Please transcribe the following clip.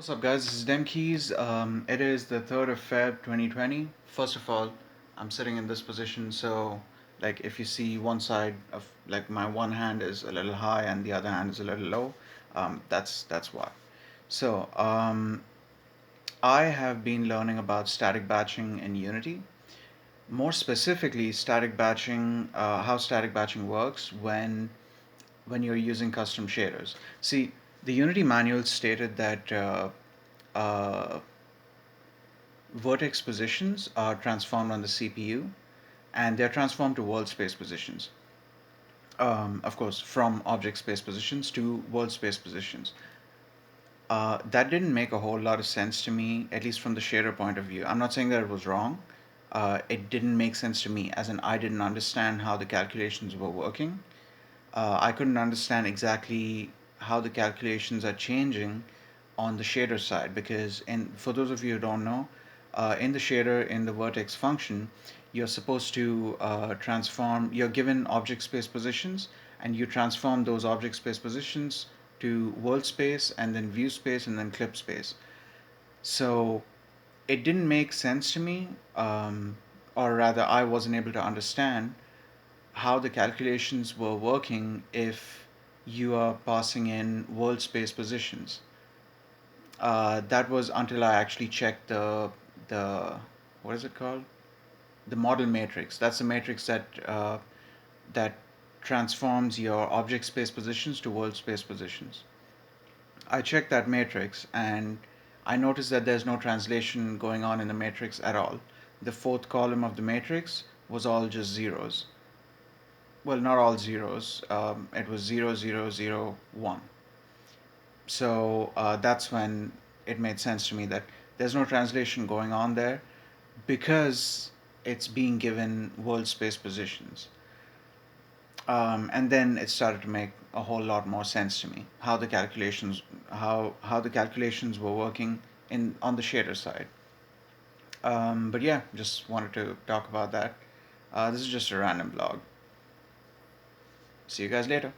What's up, guys? This is Demkeys. It is the 3rd of Feb 2020. First of all, I'm sitting in this position, so like if you see one side of like my one hand is a little high and the other hand is a little low, that's why. So I have been learning about static batching in Unity. More specifically, static batching, how static batching works when you're using custom shaders. See, the Unity manual stated that uh, vertex positions are transformed on the CPU and they're transformed to world space positions. Of course, from object space positions to world space positions. That didn't make a whole lot of sense to me, at least from the shader point of view. I'm not saying that it was wrong. It didn't make sense to me, as in I didn't understand how the calculations were working. I couldn't understand exactly how the calculations are changing on the shader side because for those of you who don't know, in the shader in the vertex function, you're supposed to you're given object space positions and you transform those object space positions to world space and then view space and then clip space. So it didn't make sense to me, or rather, I wasn't able to understand how the calculations were working if you are passing in world space positions. That was until I actually checked the what is it called? The model matrix. That's the matrix that transforms your object space positions to world space positions. I checked that matrix and I noticed that there's no translation going on in the matrix at all. The fourth column of the matrix was all just zeros. Well, not all zeros. It was 0001. So that's when it made sense to me that there's no translation going on there because it's being given world space positions. And then it started to make a whole lot more sense to me how the calculations were working in on the shader side. But yeah, just wanted to talk about that. This is just a random blog. See you guys later.